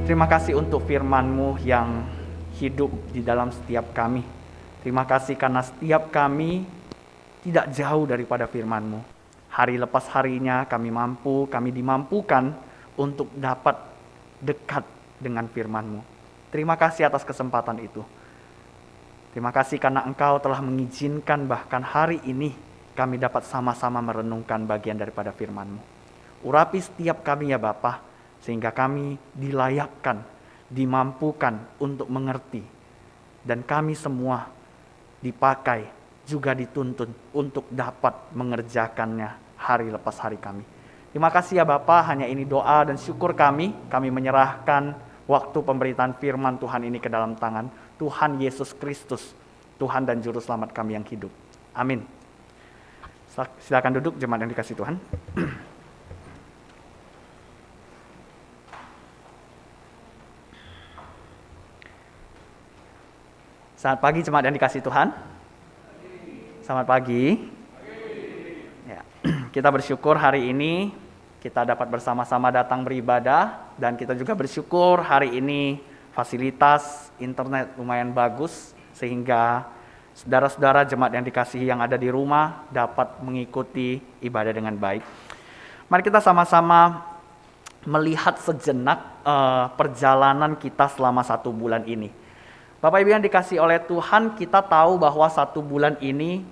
Terima kasih untuk firman-Mu yang hidup di dalam setiap kami. Terima kasih karena setiap kami tidak jauh daripada firman-Mu. Hari lepas harinya kami dimampukan untuk dapat dekat dengan firman-Mu. Terima kasih atas kesempatan itu. Terima kasih karena Engkau telah mengizinkan bahkan hari ini kami dapat sama-sama merenungkan bagian daripada firman-Mu. Urapi setiap kami ya Bapa, sehingga kami dilayakkan, dimampukan untuk mengerti. Dan kami semua dipakai, juga dituntun untuk dapat mengerjakannya hari lepas hari kami. Terima kasih ya Bapa, hanya ini doa dan syukur kami menyerahkan waktu pemberitaan firman Tuhan ini ke dalam tangan Tuhan Yesus Kristus, Tuhan dan Juru Selamat kami yang hidup. Amin. Silakan duduk jemaat yang dikasihi Tuhan. Selamat pagi jemaat yang dikasihi Tuhan. Selamat pagi. Ya, kita bersyukur hari ini kita dapat bersama-sama datang beribadah, dan kita juga bersyukur hari ini fasilitas internet lumayan bagus sehingga saudara-saudara jemaat yang dikasihi yang ada di rumah dapat mengikuti ibadah dengan baik. Mari kita sama-sama melihat sejenak perjalanan kita selama 1 bulan ini. Bapak Ibu yang dikasihi oleh Tuhan, kita tahu bahwa 1 bulan ini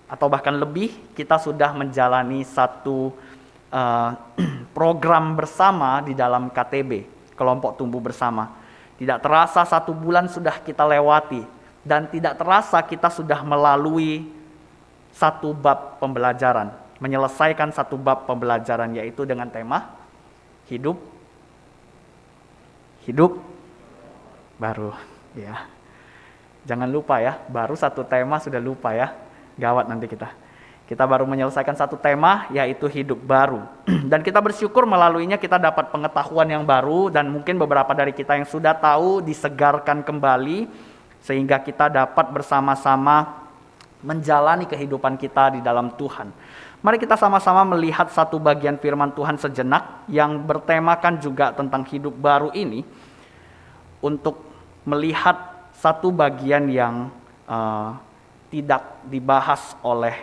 atau bahkan lebih kita sudah menjalani satu program bersama di dalam KTB, kelompok tumbuh bersama. Tidak terasa 1 bulan sudah kita lewati, dan tidak terasa kita sudah melalui 1 bab pembelajaran, menyelesaikan 1 bab pembelajaran, yaitu dengan tema hidup baru. Ya, jangan lupa ya, baru 1 tema sudah lupa ya, gawat nanti kita. Kita baru menyelesaikan 1 tema, yaitu hidup baru. Dan kita bersyukur melaluinya kita dapat pengetahuan yang baru, dan mungkin beberapa dari kita yang sudah tahu disegarkan kembali, sehingga kita dapat bersama-sama menjalani kehidupan kita di dalam Tuhan. Mari kita sama-sama melihat 1 bagian firman Tuhan sejenak yang bertemakan juga tentang hidup baru ini, untuk melihat 1 bagian yang tidak dibahas oleh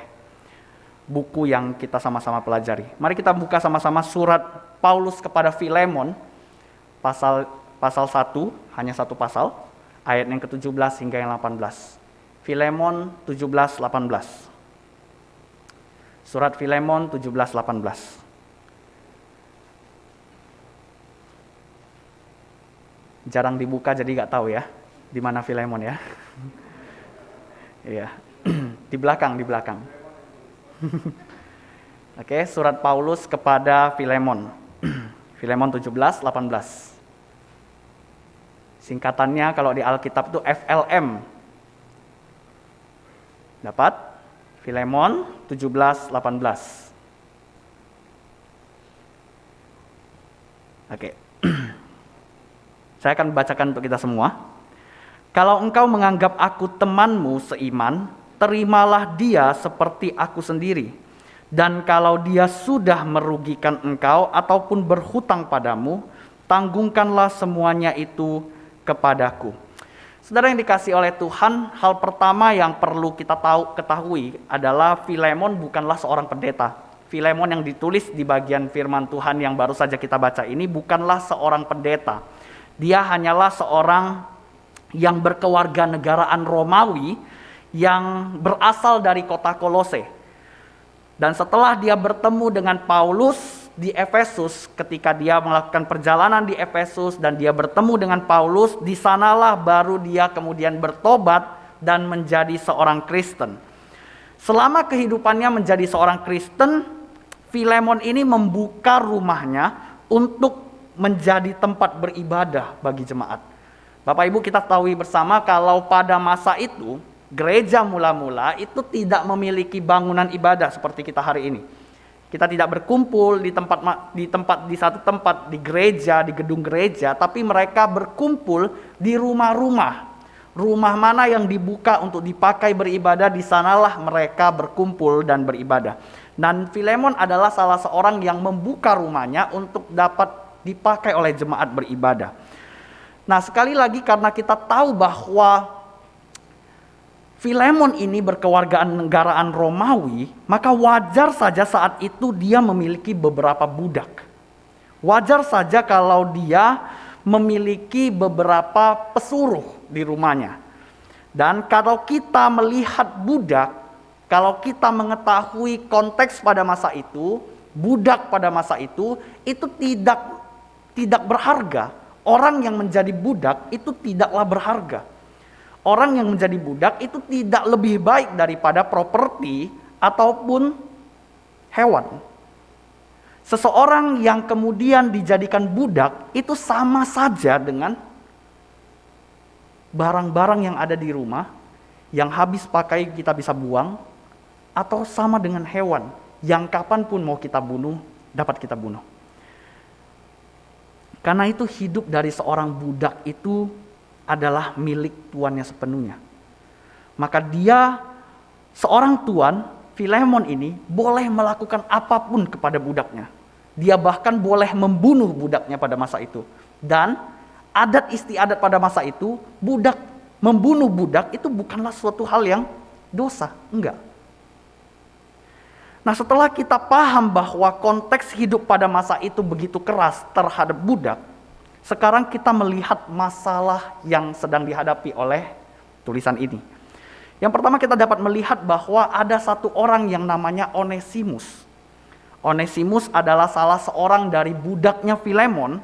buku yang kita sama-sama pelajari. Mari kita buka sama-sama surat Paulus kepada Filemon, pasal 1, hanya 1 pasal, ayat yang ke-17 hingga yang 18. Filemon 17-18. Surat Filemon 17-18. Jarang dibuka jadi gak tahu ya di mana Filemon ya. Iya. Di belakang. Oke, surat Paulus kepada Filemon. Filemon 17:18. Singkatannya kalau di Alkitab itu FLM. Dapat? Filemon 17:18. Oke. Saya akan bacakan untuk kita semua. Kalau engkau menganggap aku temanmu seiman, terimalah dia seperti aku sendiri. Dan kalau dia sudah merugikan engkau ataupun berhutang padamu, tanggungkanlah semuanya itu kepadaku. Saudara yang dikasihi oleh Tuhan, hal pertama yang perlu kita ketahui adalah Filemon bukanlah seorang pendeta. Filemon yang ditulis di bagian firman Tuhan yang baru saja kita baca ini bukanlah seorang pendeta. Dia hanyalah seorang yang berkewarganegaraan Romawi yang berasal dari kota Kolose. Dan setelah dia bertemu dengan Paulus di Efesus, ketika dia melakukan perjalanan di Efesus dan dia bertemu dengan Paulus, di sanalah baru dia kemudian bertobat dan menjadi seorang Kristen. Selama kehidupannya menjadi seorang Kristen, Filemon ini membuka rumahnya untuk menjadi tempat beribadah bagi jemaat. Bapak Ibu, kita tahu bersama kalau pada masa itu gereja mula-mula itu tidak memiliki bangunan ibadah seperti kita hari ini. Kita tidak berkumpul di satu tempat di gereja, di gedung gereja, tapi mereka berkumpul di rumah-rumah. Rumah mana yang dibuka untuk dipakai beribadah, di sanalah mereka berkumpul dan beribadah. Dan Filemon adalah salah seorang yang membuka rumahnya untuk dapat dipakai oleh jemaat beribadah. Nah, sekali lagi karena kita tahu bahwa Filemon ini berkewargaan negaraan Romawi, maka wajar saja saat itu dia memiliki beberapa budak. Wajar saja kalau dia memiliki beberapa pesuruh di rumahnya. Dan kalau kita melihat budak, kalau kita mengetahui konteks pada masa itu, budak pada masa itu tidak berharga. Orang yang menjadi budak itu tidaklah berharga. Orang yang menjadi budak itu tidak lebih baik daripada properti ataupun hewan. Seseorang yang kemudian dijadikan budak itu sama saja dengan barang-barang yang ada di rumah, yang habis pakai kita bisa buang, atau sama dengan hewan yang kapanpun mau kita bunuh, dapat kita bunuh. Karena itu hidup dari seorang budak itu adalah milik tuannya sepenuhnya. Maka dia, seorang tuan, Filemon ini boleh melakukan apapun kepada budaknya. Dia bahkan boleh membunuh budaknya pada masa itu. Dan adat istiadat pada masa itu, membunuh budak itu bukanlah suatu hal yang dosa, enggak. Nah, setelah kita paham bahwa konteks hidup pada masa itu begitu keras terhadap budak, sekarang kita melihat masalah yang sedang dihadapi oleh tulisan ini. Yang pertama kita dapat melihat bahwa ada satu orang yang namanya Onesimus. Onesimus adalah salah seorang dari budaknya Filemon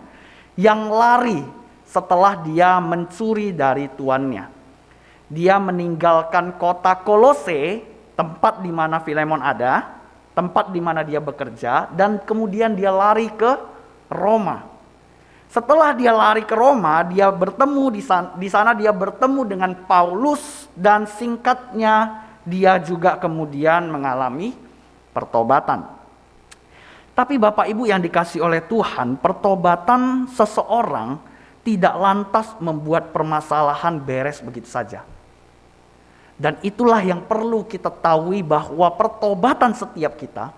yang lari setelah dia mencuri dari tuannya. Dia meninggalkan kota Kolose, tempat di mana Filemon ada, tempat di mana dia bekerja, dan kemudian dia lari ke Roma. Setelah dia lari ke Roma, dia bertemu di sana dia bertemu dengan Paulus, dan singkatnya dia juga kemudian mengalami pertobatan. Tapi Bapak Ibu yang dikasihi oleh Tuhan, pertobatan seseorang tidak lantas membuat permasalahan beres begitu saja. Dan itulah yang perlu kita tahu, bahwa pertobatan setiap kita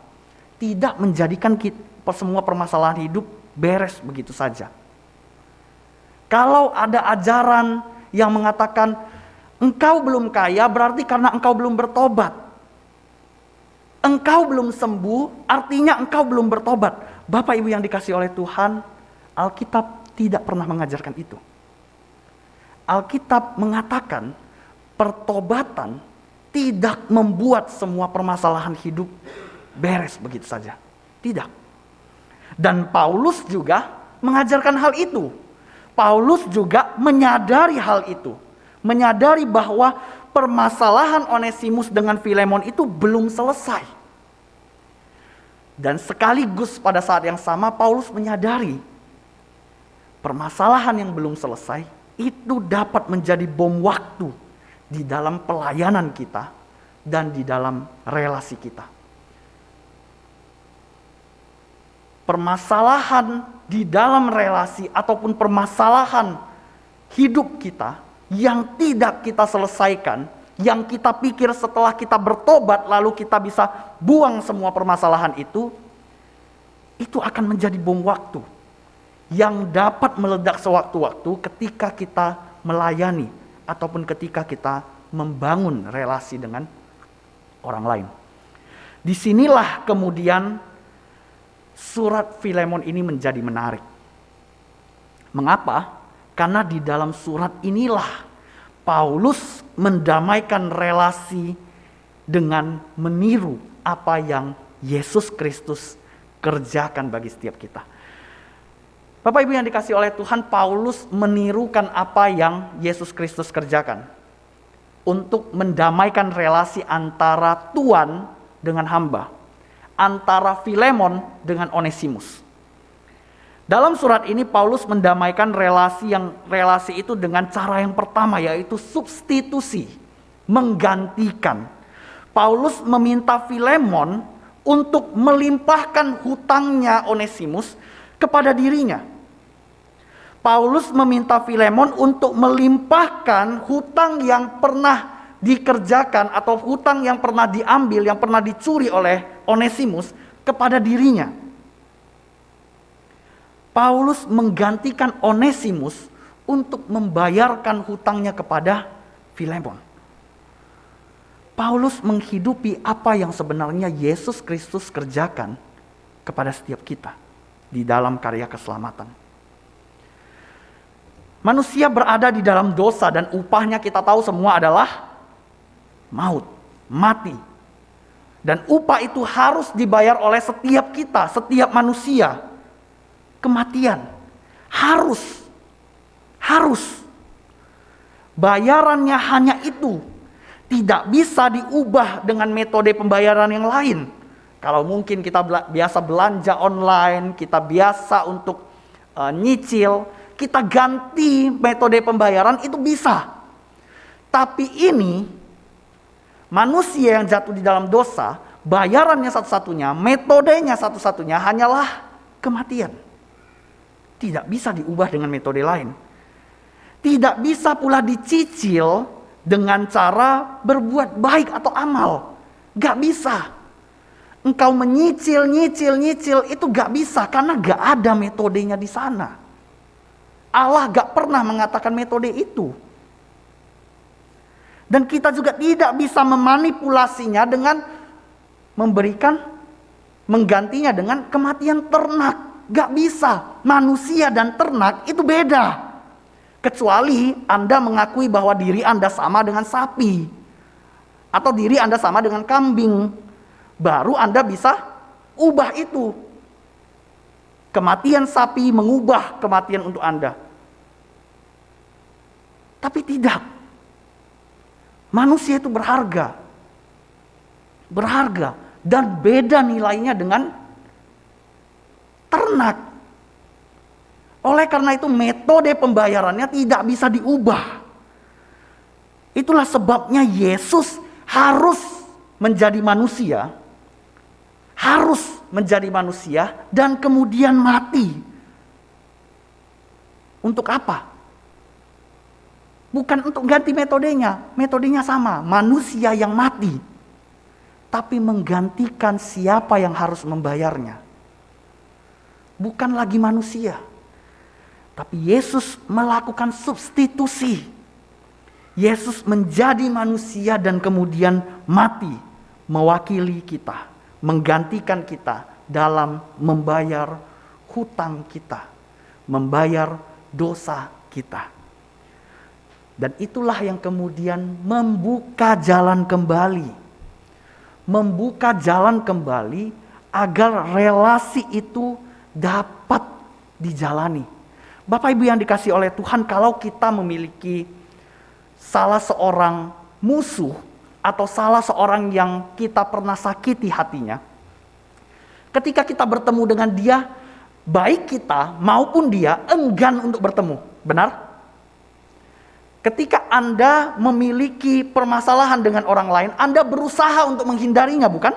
tidak menjadikan semua permasalahan hidup beres begitu saja. Kalau ada ajaran yang mengatakan engkau belum kaya berarti karena engkau belum bertobat. Engkau belum sembuh artinya engkau belum bertobat. Bapak Ibu yang dikasihi oleh Tuhan, Alkitab tidak pernah mengajarkan itu. Alkitab mengatakan pertobatan tidak membuat semua permasalahan hidup beres begitu saja. Tidak. Dan Paulus juga mengajarkan hal itu. Paulus juga menyadari hal itu. Menyadari bahwa permasalahan Onesimus dengan Filemon itu belum selesai. Dan sekaligus pada saat yang sama Paulus menyadari permasalahan yang belum selesai itu dapat menjadi bom waktu di dalam pelayanan kita dan di dalam relasi kita. Permasalahan di dalam relasi ataupun permasalahan hidup kita yang tidak kita selesaikan, yang kita pikir setelah kita bertobat lalu kita bisa buang semua permasalahan itu akan menjadi bom waktu yang dapat meledak sewaktu-waktu ketika kita melayani ataupun ketika kita membangun relasi dengan orang lain. Disinilah kemudian surat Filemon ini menjadi menarik. Mengapa? Karena di dalam surat inilah Paulus mendamaikan relasi dengan meniru apa yang Yesus Kristus kerjakan bagi setiap kita. Bapak Ibu yang dikasihi oleh Tuhan, Paulus menirukan apa yang Yesus Kristus kerjakan untuk mendamaikan relasi antara Tuan dengan hamba, antara Filemon dengan Onesimus. Dalam surat ini Paulus mendamaikan relasi itu dengan cara yang pertama, yaitu substitusi, menggantikan. Paulus meminta Filemon untuk melimpahkan hutangnya Onesimus kepada dirinya. Paulus meminta Filemon untuk melimpahkan hutang yang pernah dikerjakan atau hutang yang pernah diambil, yang pernah dicuri oleh Onesimus kepada dirinya. Paulus menggantikan Onesimus untuk membayarkan hutangnya kepada Filemon. Paulus menghidupi apa yang sebenarnya Yesus Kristus kerjakan kepada setiap kita di dalam karya keselamatan. Manusia berada di dalam dosa dan upahnya kita tahu semua adalah maut, mati. Dan upah itu harus dibayar oleh setiap kita, setiap manusia. Kematian. Harus. Bayarannya hanya itu. Tidak bisa diubah dengan metode pembayaran yang lain. Kalau mungkin kita biasa belanja online, kita biasa untuk nyicil, kita ganti metode pembayaran itu bisa. Tapi ini, manusia yang jatuh di dalam dosa, bayarannya satu-satunya, metodenya satu-satunya hanyalah kematian. Tidak bisa diubah dengan metode lain. Tidak bisa pula dicicil dengan cara berbuat baik atau amal. Gak bisa. Engkau menyicil itu gak bisa karena gak ada metodenya di sana. Allah gak pernah mengatakan metode itu. Dan kita juga tidak bisa memanipulasinya dengan menggantinya dengan kematian ternak. Gak bisa. Manusia dan ternak itu beda. Kecuali Anda mengakui bahwa diri Anda sama dengan sapi. Atau diri Anda sama dengan kambing. Baru Anda bisa ubah itu. Kematian sapi mengubah kematian untuk Anda. Tapi tidak. Manusia itu berharga. Berharga. Dan beda nilainya dengan ternak. Oleh karena itu metode pembayarannya tidak bisa diubah. Itulah sebabnya Yesus harus menjadi manusia. Harus menjadi manusia dan kemudian mati. Untuk apa? Bukan untuk ganti metodenya. Metodenya sama, manusia yang mati. Tapi menggantikan siapa yang harus membayarnya. Bukan lagi manusia. Tapi Yesus melakukan substitusi. Yesus menjadi manusia dan kemudian mati. Mewakili kita. Menggantikan kita dalam membayar hutang kita. Membayar dosa kita. Dan itulah yang kemudian membuka jalan kembali. Membuka jalan kembali agar relasi itu dapat dijalani. Bapak Ibu yang dikasihi oleh Tuhan, kalau kita memiliki salah seorang musuh atau salah seorang yang kita pernah sakiti hatinya, ketika kita bertemu dengan dia, baik kita maupun dia enggan untuk bertemu. Benar? Ketika Anda memiliki permasalahan dengan orang lain, Anda berusaha untuk menghindarinya, bukan?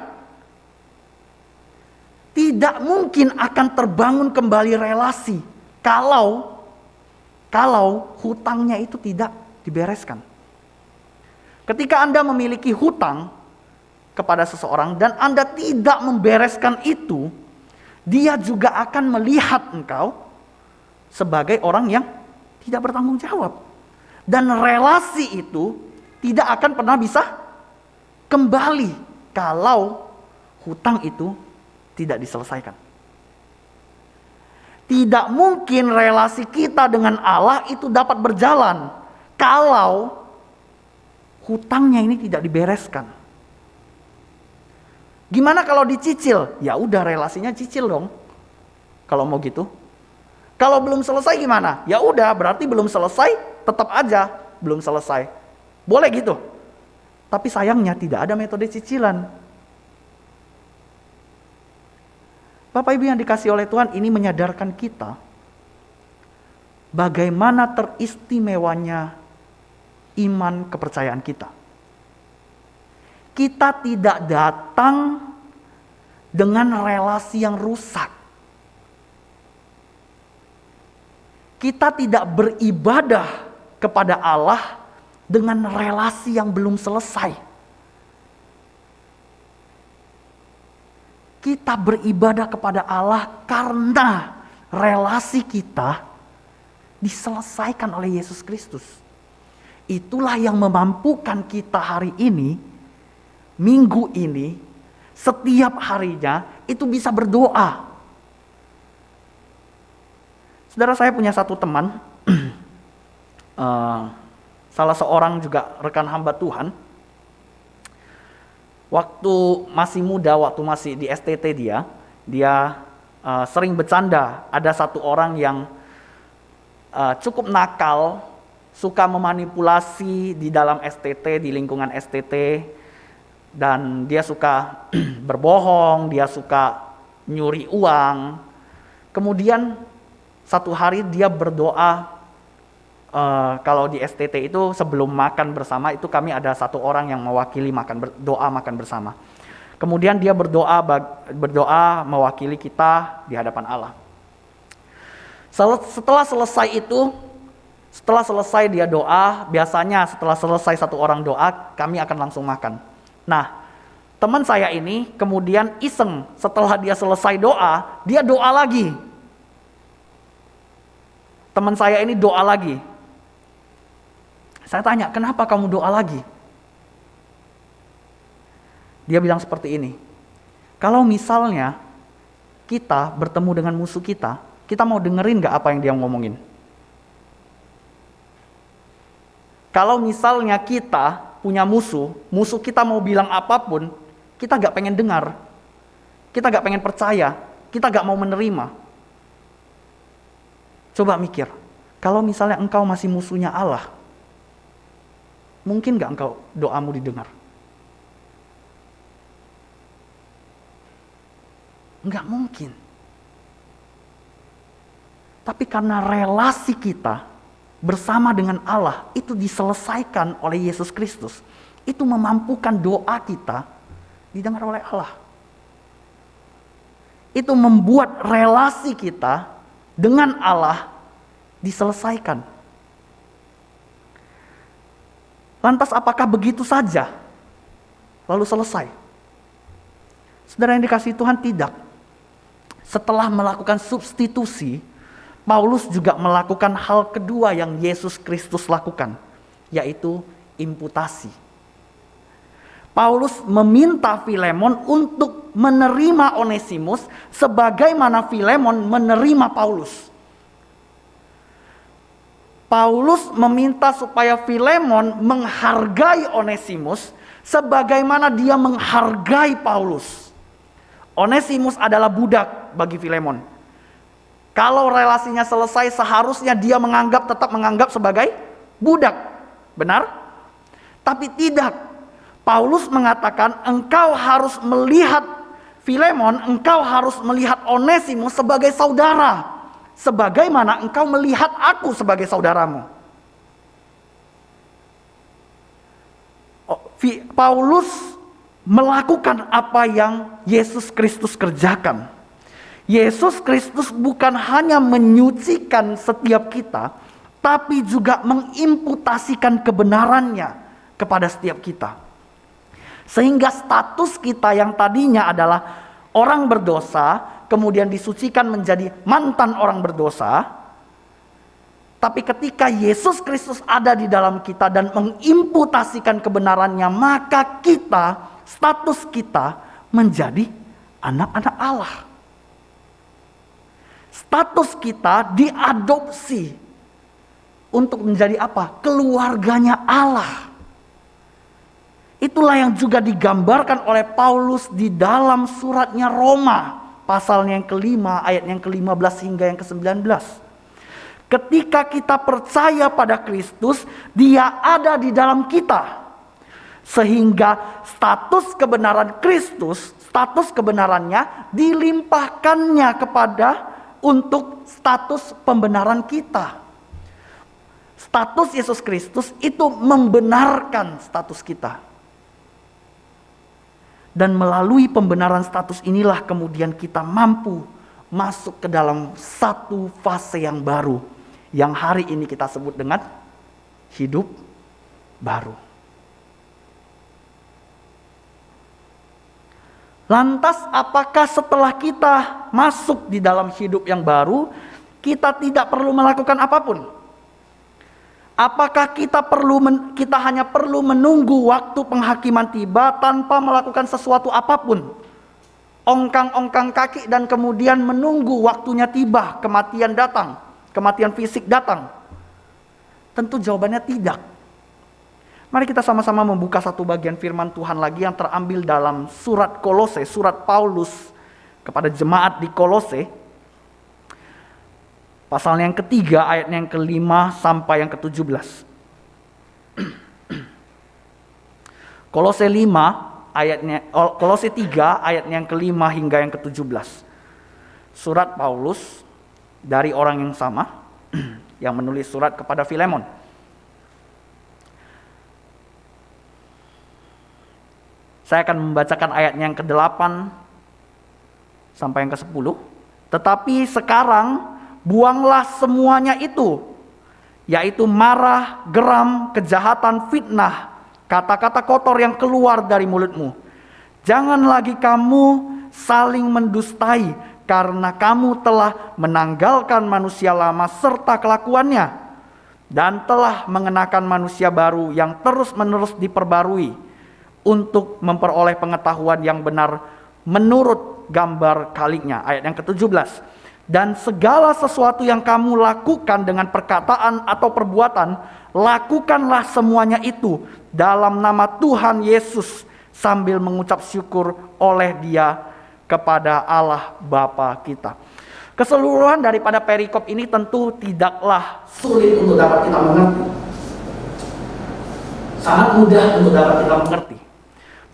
Tidak mungkin akan terbangun kembali relasi kalau hutangnya itu tidak dibereskan. Ketika Anda memiliki hutang kepada seseorang dan Anda tidak membereskan itu, dia juga akan melihat engkau sebagai orang yang tidak bertanggung jawab. Dan relasi itu tidak akan pernah bisa kembali kalau hutang itu tidak diselesaikan. Tidak mungkin relasi kita dengan Allah itu dapat berjalan kalau hutangnya ini tidak dibereskan. Gimana kalau dicicil? Ya udah, relasinya cicil dong. Kalau mau gitu. Kalau belum selesai gimana? Ya udah, berarti belum selesai, tetap aja belum selesai. Boleh gitu. Tapi sayangnya tidak ada metode cicilan. Bapak Ibu yang dikasihi oleh Tuhan, ini menyadarkan kita bagaimana teristimewanya iman kepercayaan kita. Kita tidak datang dengan relasi yang rusak. Kita tidak beribadah kepada Allah dengan relasi yang belum selesai. Kita beribadah kepada Allah karena relasi kita diselesaikan oleh Yesus Kristus. Itulah yang memampukan kita hari ini, minggu ini, setiap harinya itu bisa berdoa. Saudara, saya punya satu teman, salah seorang juga rekan hamba Tuhan. Waktu masih muda, waktu masih di STT dia sering bercanda. Ada satu orang yang cukup nakal, suka memanipulasi di dalam STT, di lingkungan STT, dan dia suka berbohong, dia suka nyuri uang. Kemudian satu hari dia berdoa, kalau di STT itu sebelum makan bersama itu kami ada satu orang yang mewakili doa makan bersama. Kemudian dia berdoa mewakili kita di hadapan Allah. Setelah selesai dia doa, biasanya setelah selesai satu orang doa, kami akan langsung makan. Nah, teman saya ini kemudian iseng, setelah dia selesai doa, dia doa lagi. Teman saya ini doa lagi. Saya tanya, kenapa kamu doa lagi? Dia bilang seperti ini, kalau misalnya kita bertemu dengan musuh kita mau dengerin gak apa yang dia ngomongin? Kalau misalnya kita punya musuh kita mau bilang apapun, kita gak pengen dengar, kita gak pengen percaya, kita gak mau menerima. Coba mikir, kalau misalnya engkau masih musuhnya Allah, mungkin gak engkau doamu didengar? Enggak mungkin. Tapi karena relasi kita bersama dengan Allah itu diselesaikan oleh Yesus Kristus, itu memampukan doa kita didengar oleh Allah. Itu membuat relasi kita dengan Allah diselesaikan. Lantas apakah begitu saja lalu selesai? Saudara yang dikasihi Tuhan, tidak. Setelah melakukan substitusi, Paulus juga melakukan hal kedua yang Yesus Kristus lakukan, yaitu imputasi. Paulus meminta Filemon untuk menerima Onesimus sebagaimana Filemon menerima Paulus. Paulus meminta supaya Filemon menghargai Onesimus sebagaimana dia menghargai Paulus. Onesimus adalah budak bagi Filemon. Kalau relasinya selesai, seharusnya dia tetap menganggap sebagai budak. Benar? Tapi tidak. Paulus mengatakan, engkau harus melihat Filemon, engkau harus melihat Onesimus sebagai saudara. Sebagaimana engkau melihat aku sebagai saudaramu. Paulus melakukan apa yang Yesus Kristus kerjakan. Yesus Kristus bukan hanya menyucikan setiap kita, tapi juga mengimputasikan kebenarannya kepada setiap kita. Sehingga status kita yang tadinya adalah orang berdosa, kemudian disucikan menjadi mantan orang berdosa. Tapi ketika Yesus Kristus ada di dalam kita dan mengimputasikan kebenarannya, maka status kita menjadi anak-anak Allah. Status kita diadopsi untuk menjadi apa? Keluarganya Allah. Itulah yang juga digambarkan oleh Paulus di dalam suratnya Roma, pasalnya yang kelima, ayat yang ke-15 hingga yang ke-19. Ketika kita percaya pada Kristus, Dia ada di dalam kita. Sehingga status kebenaran Kristus, status kebenarannya dilimpahkannya untuk status pembenaran kita. Status Yesus Kristus itu membenarkan status kita. Dan melalui pembenaran status inilah kemudian kita mampu masuk ke dalam satu fase yang baru, yang hari ini kita sebut dengan hidup baru. Lantas apakah setelah kita masuk di dalam hidup yang baru, kita tidak perlu melakukan apapun? Apakah kita hanya perlu menunggu waktu penghakiman tiba tanpa melakukan sesuatu apapun? Ongkang-ongkang kaki dan kemudian menunggu waktunya tiba, kematian datang, kematian fisik datang? Tentu jawabannya tidak. Mari kita sama-sama membuka satu bagian firman Tuhan lagi yang terambil dalam surat Kolose, surat Paulus kepada jemaat di Kolose. Pasalnya yang ketiga, ayatnya yang ke-5 sampai yang ke-17. Kolose 3 ayatnya yang ke-5 hingga yang ke-17. Surat Paulus dari orang yang sama yang menulis surat kepada Filemon. Saya akan membacakan ayatnya yang ke-8 sampai yang ke-10. Tetapi sekarang buanglah semuanya itu, yaitu marah, geram, kejahatan, fitnah, kata-kata kotor yang keluar dari mulutmu. Jangan lagi kamu saling mendustai, karena kamu telah menanggalkan manusia lama serta kelakuannya, dan telah mengenakan manusia baru yang terus-menerus diperbarui untuk memperoleh pengetahuan yang benar menurut gambar Khalqnya. Ayat yang ke-17. Dan segala sesuatu yang kamu lakukan dengan perkataan atau perbuatan, lakukanlah semuanya itu dalam nama Tuhan Yesus, sambil mengucap syukur oleh Dia kepada Allah Bapa kita. Keseluruhan daripada perikop ini tentu tidaklah sulit untuk dapat kita mengerti. Sangat mudah untuk dapat kita mengerti.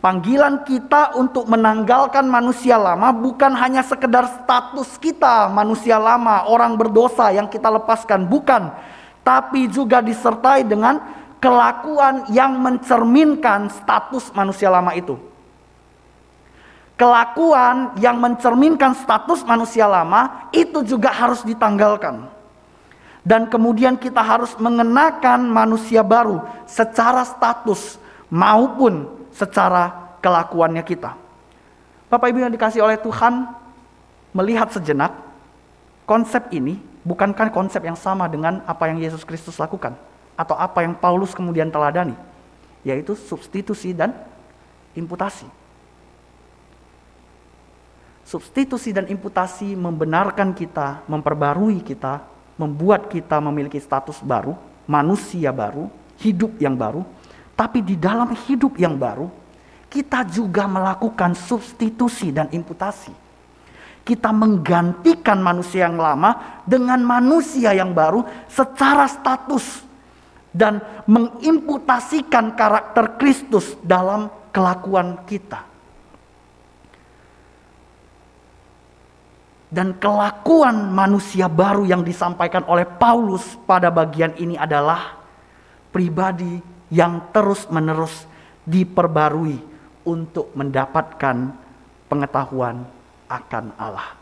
Panggilan kita untuk menanggalkan manusia lama bukan hanya sekedar status kita manusia lama, orang berdosa yang kita lepaskan, bukan. Tapi juga disertai dengan kelakuan yang mencerminkan status manusia lama itu. Kelakuan yang mencerminkan status manusia lama itu juga harus ditanggalkan. Dan kemudian kita harus mengenakan manusia baru secara status maupun secara kelakuannya kita. Bapak Ibu yang dikasihi oleh Tuhan, melihat sejenak konsep ini bukankah konsep yang sama dengan apa yang Yesus Kristus lakukan atau apa yang Paulus kemudian teladani, yaitu substitusi dan imputasi. Substitusi dan imputasi membenarkan kita, memperbarui kita, membuat kita memiliki status baru, manusia baru, hidup yang baru. Tapi di dalam hidup yang baru, kita juga melakukan substitusi dan imputasi. Kita menggantikan manusia yang lama dengan manusia yang baru secara status, dan mengimputasikan karakter Kristus dalam kelakuan kita. Dan kelakuan manusia baru yang disampaikan oleh Paulus pada bagian ini adalah pribadi yang terus-menerus diperbarui untuk mendapatkan pengetahuan akan Allah.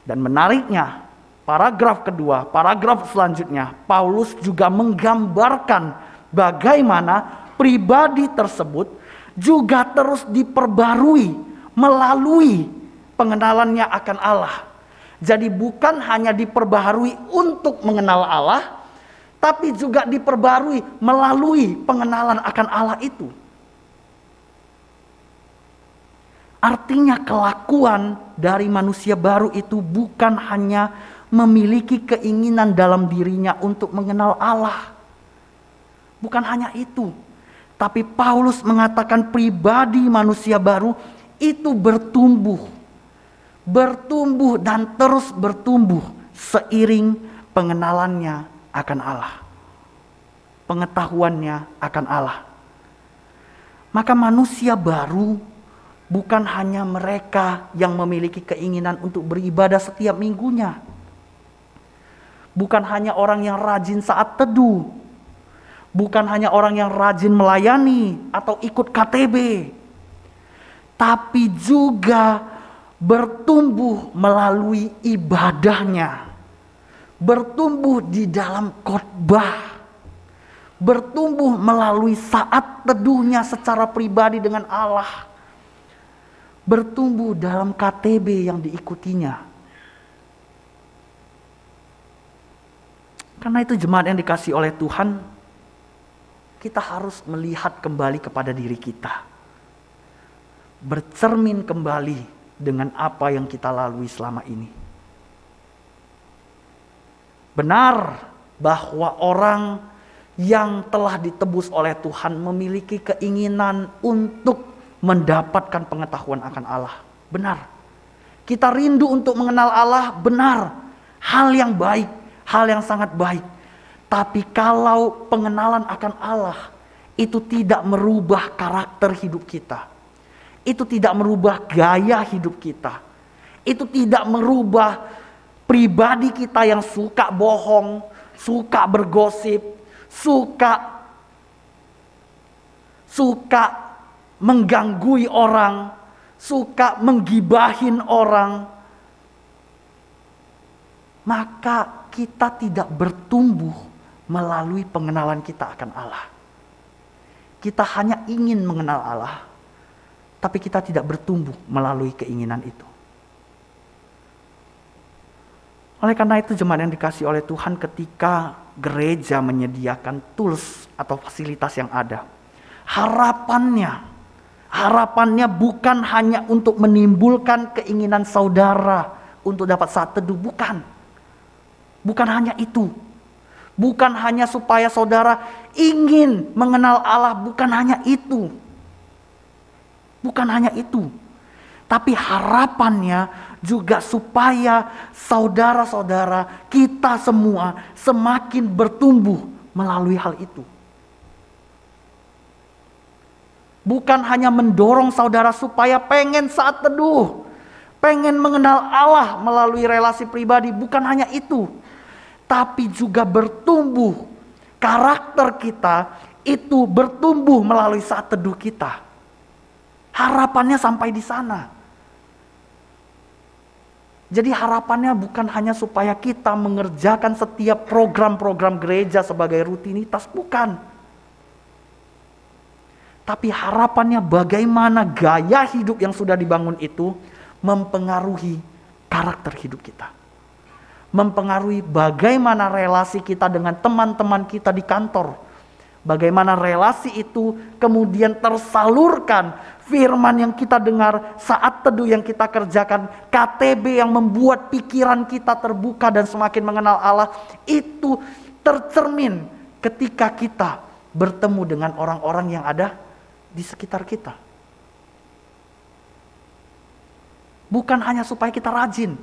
Dan menariknya, paragraf kedua, paragraf selanjutnya, Paulus juga menggambarkan bagaimana pribadi tersebut juga terus diperbarui melalui pengenalannya akan Allah. Jadi bukan hanya diperbarui untuk mengenal Allah, tapi juga diperbarui melalui pengenalan akan Allah itu. Artinya kelakuan dari manusia baru itu bukan hanya memiliki keinginan dalam dirinya untuk mengenal Allah. Bukan hanya itu. Tapi Paulus mengatakan pribadi manusia baru itu bertumbuh. Bertumbuh dan terus bertumbuh seiring pengenalannya akan Allah, pengetahuannya akan Allah. Maka manusia baru bukan hanya mereka yang memiliki keinginan untuk beribadah setiap minggunya, bukan hanya orang yang rajin saat teduh, bukan hanya orang yang rajin melayani atau ikut KTB, tapi juga bertumbuh melalui ibadahnya, bertumbuh di dalam khotbah, bertumbuh melalui saat teduhnya secara pribadi dengan Allah, bertumbuh dalam KTB yang diikutinya. Karena itu jemaat yang dikasihi oleh Tuhan, kita harus melihat kembali kepada diri kita. Bercermin kembali dengan apa yang kita lalui selama ini. Benar bahwa orang yang telah ditebus oleh Tuhan memiliki keinginan untuk mendapatkan pengetahuan akan Allah. Benar. Kita rindu untuk mengenal Allah, benar. Hal yang baik, hal yang sangat baik. Tapi kalau pengenalan akan Allah itu tidak merubah karakter hidup kita, itu tidak merubah gaya hidup kita, itu tidak merubah pribadi kita yang suka bohong, suka bergosip, suka menggangui orang, suka menggibahin orang, maka kita tidak bertumbuh melalui pengenalan kita akan Allah. Kita hanya ingin mengenal Allah, tapi kita tidak bertumbuh melalui keinginan itu. Oleh karena itu jemaat yang dikasihi oleh Tuhan, ketika gereja menyediakan tools atau fasilitas yang ada, harapannya bukan hanya untuk menimbulkan keinginan saudara untuk dapat saat teduh, bukan hanya itu. Bukan hanya supaya saudara ingin mengenal Allah, bukan hanya itu. Tapi harapannya juga supaya saudara-saudara kita semua semakin bertumbuh melalui hal itu. Bukan hanya mendorong saudara supaya pengen saat teduh, pengen mengenal Allah melalui relasi pribadi, bukan hanya itu. Tapi juga bertumbuh, karakter kita itu bertumbuh melalui saat teduh kita. Harapannya sampai di sana. Jadi harapannya bukan hanya supaya kita mengerjakan setiap program-program gereja sebagai rutinitas, bukan. Tapi harapannya bagaimana gaya hidup yang sudah dibangun itu mempengaruhi karakter hidup kita. Mempengaruhi bagaimana relasi kita dengan teman-teman kita di kantor. Bagaimana relasi itu kemudian tersalurkan firman yang kita dengar, saat teduh yang kita kerjakan, KTB yang membuat pikiran kita terbuka dan semakin mengenal Allah, itu tercermin ketika kita bertemu dengan orang-orang yang ada di sekitar kita. Bukan hanya supaya kita rajin,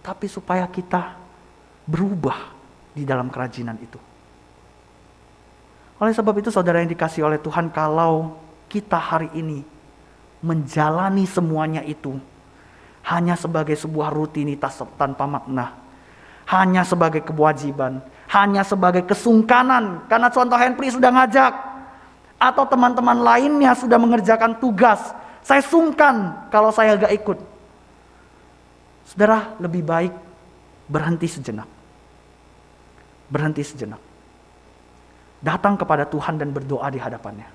tapi supaya kita berubah di dalam kerajinan itu. Oleh sebab itu saudara yang dikasihi oleh Tuhan, kalau kita hari ini menjalani semuanya itu hanya sebagai sebuah rutinitas tanpa makna, hanya sebagai kewajiban, hanya sebagai kesungkanan karena contoh Henry sudah ngajak, atau teman-teman lainnya sudah mengerjakan tugas, saya sungkan kalau saya gak ikut. Saudara, lebih baik berhenti sejenak. Datang kepada Tuhan dan berdoa di hadapannya.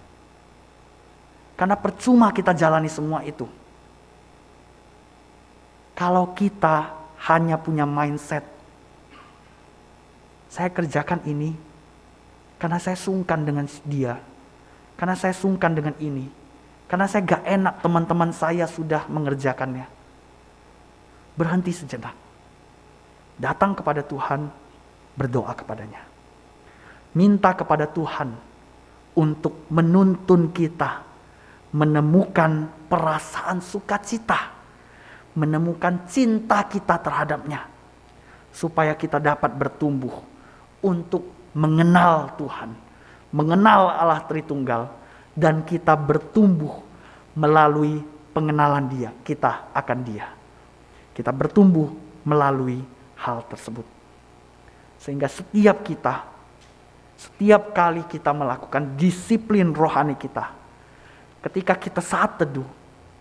Karena percuma kita jalani semua itu kalau kita hanya punya mindset, saya kerjakan ini karena saya sungkan dengan dia, karena saya sungkan dengan ini, karena saya gak enak teman-teman saya sudah mengerjakannya. Berhenti sejenak. Datang kepada Tuhan, berdoa kepadanya. Minta kepada Tuhan untuk menuntun kita menemukan perasaan sukacita, menemukan cinta kita terhadapnya, supaya kita dapat bertumbuh untuk mengenal Tuhan, mengenal Allah Tritunggal, dan kita bertumbuh melalui pengenalan Dia, kita akan Dia. Kita bertumbuh melalui hal tersebut. Sehingga setiap kali kita melakukan disiplin rohani kita, ketika kita saat teduh,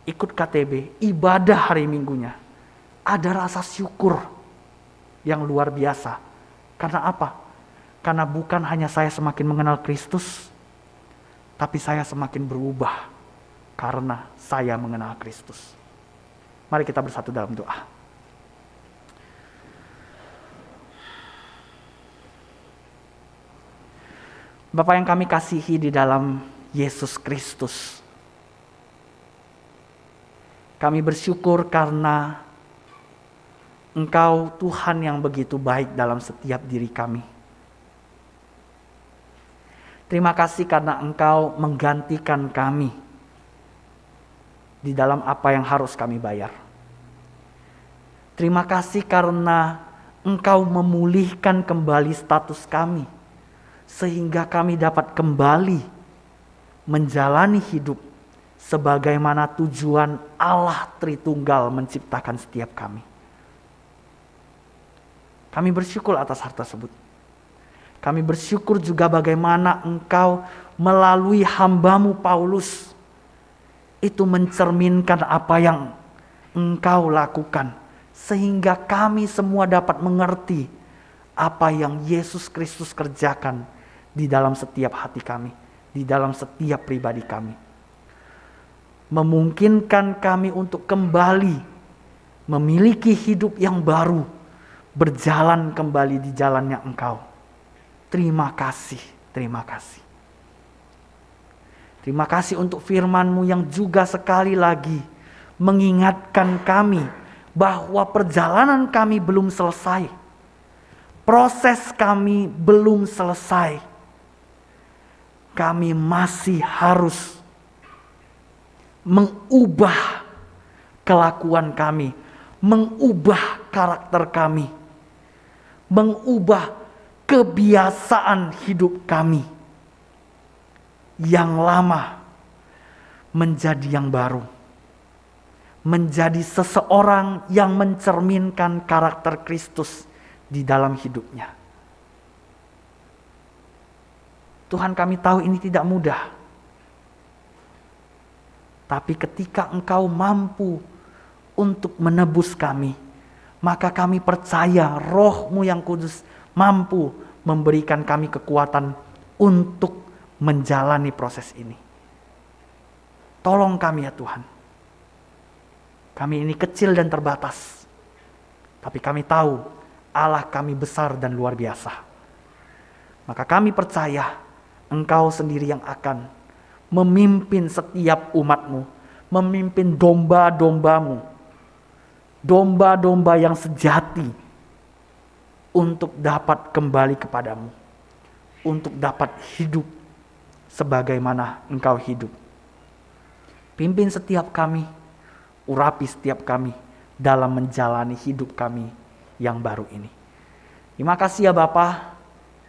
ikut KTB, ibadah hari Minggunya, ada rasa syukur yang luar biasa. Karena apa? Karena bukan hanya saya semakin mengenal Kristus, tapi saya semakin berubah karena saya mengenal Kristus. Mari kita bersatu dalam doa. Bapa yang kami kasihi di dalam Yesus Kristus, kami bersyukur karena Engkau Tuhan yang begitu baik dalam setiap diri kami. Terima kasih karena Engkau menggantikan kami di dalam apa yang harus kami bayar. Terima kasih karena Engkau memulihkan kembali status kami, sehingga kami dapat kembali menjalani hidup sebagaimana tujuan Allah Tritunggal menciptakan setiap kami. Kami bersyukur atas hal tersebut. Kami bersyukur juga bagaimana Engkau melalui hamba-Mu Paulus itu mencerminkan apa yang Engkau lakukan, sehingga kami semua dapat mengerti apa yang Yesus Kristus kerjakan di dalam setiap hati kami, di dalam setiap pribadi kami. Memungkinkan kami untuk kembali memiliki hidup yang baru, berjalan kembali di jalannya Engkau. Terima kasih, terima kasih. Terima kasih untuk firman-Mu yang juga sekali lagi mengingatkan kami bahwa perjalanan kami belum selesai. Proses kami belum selesai. Kami masih harus mengubah kelakuan kami, mengubah karakter kami, mengubah kebiasaan hidup kami yang lama menjadi yang baru, menjadi seseorang yang mencerminkan karakter Kristus di dalam hidupnya. Tuhan, kami tahu ini tidak mudah. Tapi ketika Engkau mampu untuk menebus kami, maka kami percaya Roh-Mu yang kudus mampu memberikan kami kekuatan untuk menjalani proses ini. Tolong kami ya Tuhan. Kami ini kecil dan terbatas. Tapi kami tahu Allah kami besar dan luar biasa. Maka kami percaya Engkau sendiri yang akan memimpin setiap umat-Mu, memimpin domba-domba-Mu, domba-domba yang sejati, untuk dapat kembali kepadamu, untuk dapat hidup sebagaimana Engkau hidup. Pimpin setiap kami, urapi setiap kami dalam menjalani hidup kami yang baru ini. Terima kasih ya Bapa,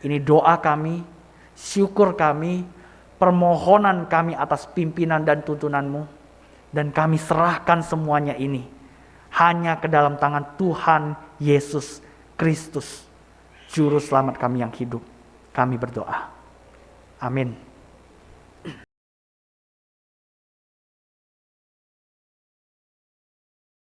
ini doa kami, syukur kami, permohonan kami atas pimpinan dan tuntunan-Mu, dan kami serahkan semuanya ini hanya ke dalam tangan Tuhan Yesus Kristus, Juru Selamat kami yang hidup. Kami berdoa. Amin.